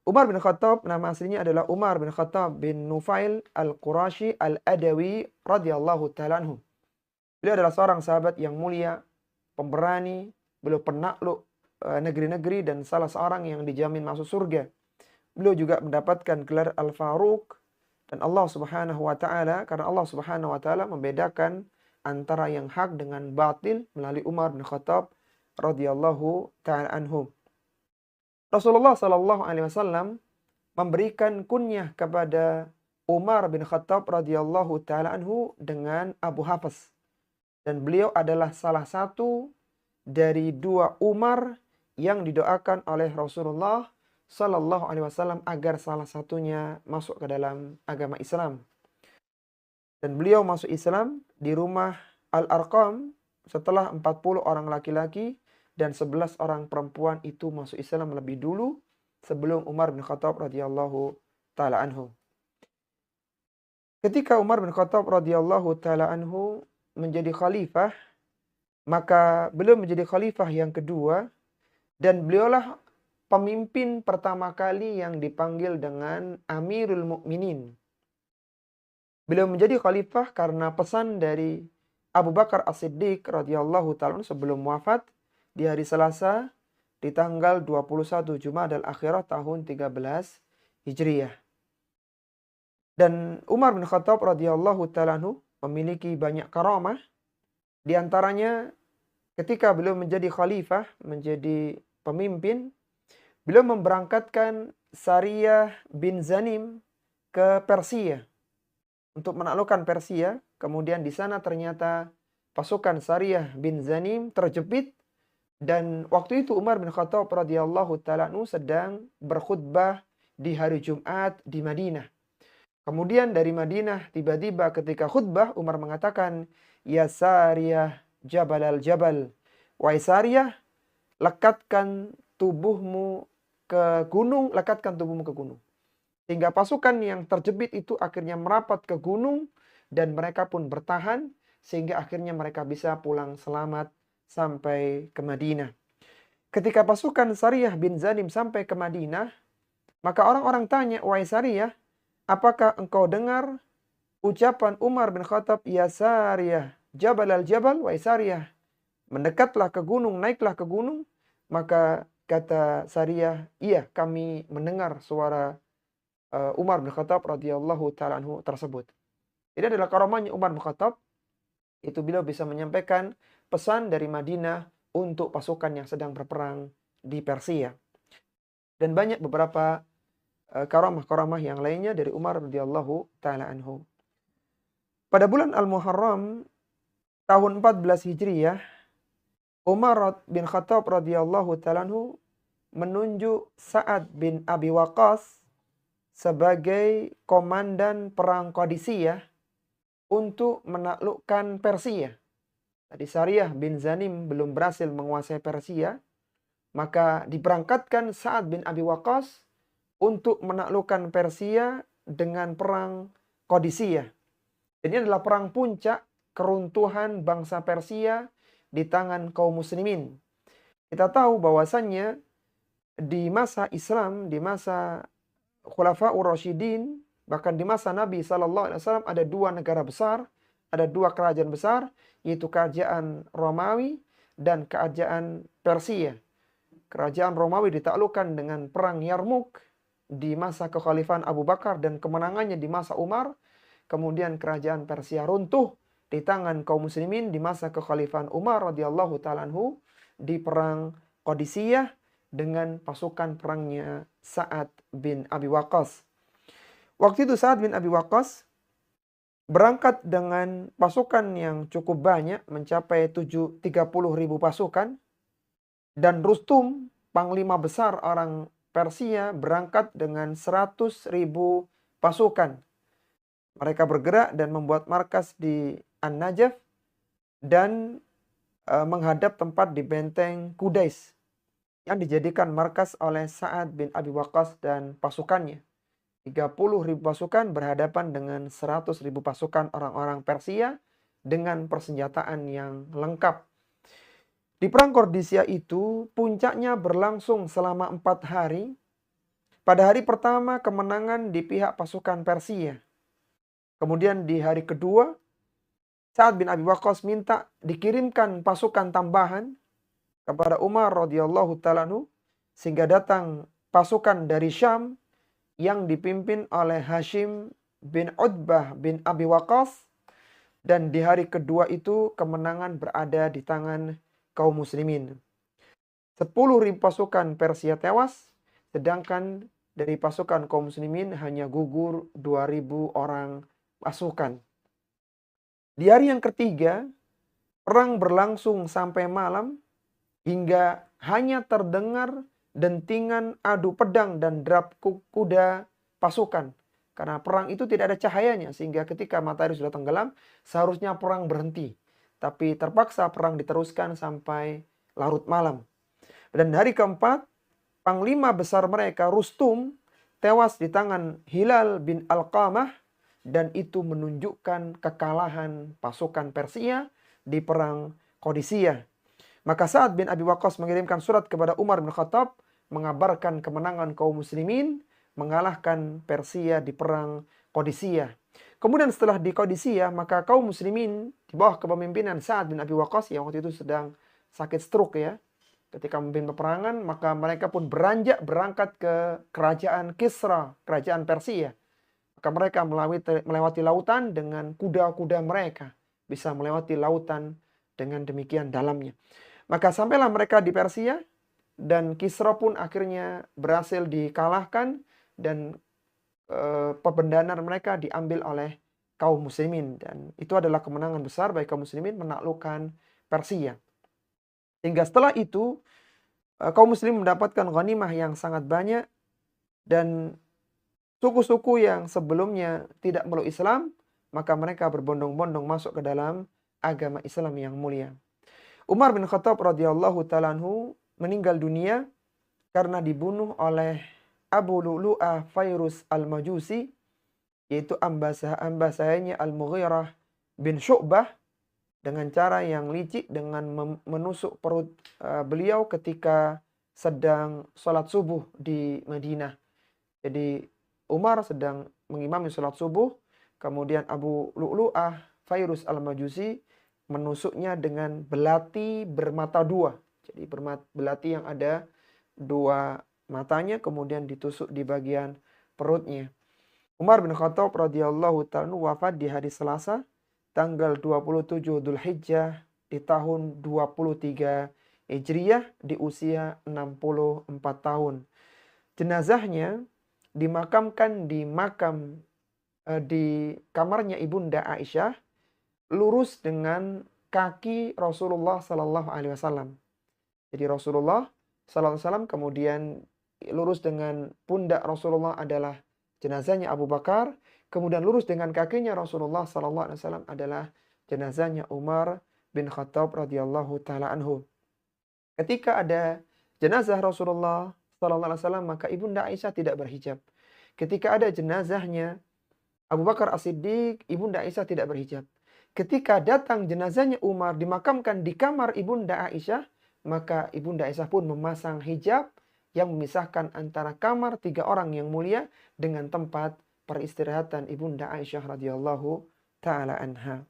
Umar bin Khattab, nama aslinya adalah Umar bin Khattab bin Nufail Al-Qurashi Al-Adawi radhiyallahu ta'ala anhu. Beliau adalah seorang sahabat yang mulia, pemberani, beliau penakluk negeri-negeri dan salah seorang yang dijamin masuk surga. Beliau juga mendapatkan gelar Al-Faruq dan Allah Subhanahu wa taala, karena Allah Subhanahu wa taala membedakan antara yang hak dengan batil melalui Umar bin Khattab radhiyallahu taala anhu. Rasulullah sallallahu alaihi wasallam memberikan kunyah kepada Umar bin Khattab radhiyallahu taala anhu dengan Abu Hafs. Dan beliau adalah salah satu dari dua Umar yang didoakan oleh Rasulullah sallallahu alaihi wasallam agar salah satunya masuk ke dalam agama Islam. Dan beliau masuk Islam di rumah Al-Arqam setelah 40 orang laki-laki dan 11 orang perempuan itu masuk Islam lebih dulu sebelum Umar bin Khattab radhiyallahu taala anhu. Ketika Umar bin Khattab radhiyallahu taala anhu menjadi khalifah, maka beliau menjadi khalifah yang kedua dan beliaulah pemimpin pertama kali yang dipanggil dengan Amirul Mukminin. Beliau menjadi khalifah karena pesan dari Abu Bakar As-Siddiq radhiyallahu ta'ala sebelum wafat di hari Selasa di tanggal 21 Jumadal Akhirah tahun 13 Hijriyah. Dan Umar bin Khattab radhiyallahu ta'ala memiliki banyak karamah. Di antaranya ketika beliau menjadi khalifah, menjadi pemimpin, beliau memberangkatkan Sariyah bin Zanim ke Persia untuk menaklukkan Persia. Kemudian di sana ternyata pasukan Sariyah bin Zanim terjepit dan waktu itu Umar bin Khattab radhiyallahu taala sedang berkhutbah di hari Jumat di Madinah. Kemudian dari Madinah tiba-tiba ketika khutbah Umar mengatakan, "Ya Sariyah Jabal al-Jabal." Wahai Sariyah, lekatkan tubuhmu ke gunung, lekatkan tubuhmu ke gunung. Sehingga pasukan yang terjepit itu akhirnya merapat ke gunung dan mereka pun bertahan sehingga akhirnya mereka bisa pulang selamat sampai ke Madinah. Ketika pasukan Sariyah bin Zanim sampai ke Madinah, maka orang-orang tanya, "Wahai Sariyah, apakah engkau dengar ucapan Umar bin Khattab, ya Sariyah, Jabal al-Jabal, wahai Sariyah, mendekatlah ke gunung, naiklah ke gunung?" Maka kata Sariyah, "Iya, kami mendengar suara Umar bin Khattab radhiyallahu ta'ala anhu tersebut." Ini adalah karamahnya Umar bin Khattab, itu beliau bisa menyampaikan pesan dari Madinah untuk pasukan yang sedang berperang di Persia. Dan banyak beberapa karamah-karamah yang lainnya dari Umar radhiyallahu ta'ala anhu. Pada bulan Al-Muharram tahun 14 Hijriyah, Umar bin Khattab radhiyallahu ta'ala anhu menunjuk Sa'ad bin Abi Waqqas sebagai komandan perang Qadisiyah untuk menaklukkan Persia. Tadi Sariyah bin Zanim belum berhasil menguasai Persia, maka diberangkatkan Sa'ad bin Abi Waqqas untuk menaklukkan Persia dengan perang Qadisiyah. Ini adalah perang puncak keruntuhan bangsa Persia di tangan kaum muslimin. Kita tahu bahwasannya di masa Islam, di masa Khulafaur Rasyidin, bahkan di masa Nabi SAW ada dua negara besar, ada dua kerajaan besar, yaitu kerajaan Romawi dan kerajaan Persia. Kerajaan Romawi ditaklukkan dengan perang Yarmuk di masa kekhalifahan Abu Bakar dan kemenangannya di masa Umar. Kemudian kerajaan Persia runtuh di tangan kaum muslimin di masa kekhalifahan Umar radhiyallahu ta'ala anhu di perang Qadisiyah dengan pasukan perangnya Sa'ad bin Abi Waqqas. Waktu itu Sa'ad bin Abi Waqqas berangkat dengan pasukan yang cukup banyak, mencapai 30.000 pasukan. Dan Rustum, panglima besar orang Persia, berangkat dengan 100.000 pasukan. Mereka bergerak dan membuat markas di An-Najaf dan menghadap tempat di benteng Qudais yang dijadikan markas oleh Sa'ad bin Abi Waqqas dan pasukannya. 30.000 pasukan berhadapan dengan 100.000 pasukan orang-orang Persia dengan persenjataan yang lengkap. Di perang Qadisiyah itu puncaknya berlangsung selama 4 hari Pada hari pertama kemenangan di pihak pasukan Persia. Kemudian di hari kedua, Sa'ad bin Abi Waqqas minta dikirimkan pasukan tambahan kepada Umar radhiyallahu ta'ala anhu, sehingga datang pasukan dari Syam yang dipimpin oleh Hashim bin Utbah bin Abi Waqqas. Dan di hari kedua itu kemenangan berada di tangan kaum muslimin. 10.000 pasukan Persia tewas, sedangkan dari pasukan kaum muslimin hanya gugur 2.000 orang pasukan. Di hari yang ketiga, perang berlangsung sampai malam hingga hanya terdengar dentingan adu pedang dan derap kuda pasukan. Karena perang itu tidak ada cahayanya, sehingga ketika matahari sudah tenggelam, seharusnya perang berhenti. Tapi terpaksa perang diteruskan sampai larut malam. Dan hari keempat, panglima besar mereka, Rustum, tewas di tangan Hilal bin Alqamah, dan itu menunjukkan kekalahan pasukan Persia di perang Qadisiyah. Maka Sa'ad bin Abi Waqqas mengirimkan surat kepada Umar bin Khattab, mengabarkan kemenangan kaum muslimin, mengalahkan Persia di perang Qadisiyah. Kemudian setelah di Qadisiyah, maka kaum muslimin di bawah kepemimpinan Sa'ad bin Abi Waqqas yang waktu itu sedang sakit stroke ya. Ketika memimpin peperangan, maka mereka pun beranjak berangkat ke kerajaan Kisra, kerajaan Persia. Maka mereka melewati lautan dengan kuda-kuda mereka. Bisa melewati lautan dengan demikian dalamnya. Maka sampailah mereka di Persia, dan Kisra pun akhirnya berhasil dikalahkan, dan pebendanan mereka diambil oleh kaum muslimin. Dan itu adalah kemenangan besar bagi kaum muslimin menaklukkan Persia. Hingga setelah itu, kaum muslimin mendapatkan ghanimah yang sangat banyak, dan suku-suku yang sebelumnya tidak meluk Islam, maka mereka berbondong-bondong masuk ke dalam agama Islam yang mulia. Umar bin Khattab radhiyallahu ta'ala anhu meninggal dunia karena dibunuh oleh Abu Lu'lu'ah Fairuz al-Majusi, yaitu ambasahanya Al-Mughirah bin Syu'bah, dengan cara yang licik, dengan menusuk perut beliau ketika sedang sholat subuh di Madinah. Jadi Umar sedang mengimami sholat subuh, kemudian Abu Lu'lu'ah Fairuz al-Majusi menusuknya dengan belati bermata dua. Jadi belati yang ada dua matanya, kemudian ditusuk di bagian perutnya. Umar bin Khattab radhiyallahu ta'ala wafat di hari Selasa, tanggal 27 Dzulhijjah di tahun 23 Hijriyah di usia 64 tahun. Jenazahnya dimakamkan di di kamarnya Ibunda Aisyah, lurus dengan kaki Rasulullah Sallallahu Alaihi Wasallam. Jadi Rasulullah Sallallahu Alaihi Wasallam, kemudian lurus dengan pundak Rasulullah adalah jenazahnya Abu Bakar, kemudian lurus dengan kakinya Rasulullah Sallallahu Alaihi Wasallam adalah jenazahnya Umar bin Khattab radhiyallahu taala anhu. Ketika ada jenazah Rasulullah Sallallahu Alaihi Wasallam, maka Ibunda Aisyah tidak berhijab. Ketika ada jenazahnya Abu Bakar As-Siddiq, Ibunda Aisyah tidak berhijab. Ketika datang jenazahnya Umar dimakamkan di kamar Ibunda Aisyah, maka Ibunda Aisyah pun memasang hijab yang memisahkan antara kamar 3 orang yang mulia dengan tempat peristirahatan Ibunda Aisyah radhiyallahu taala anha.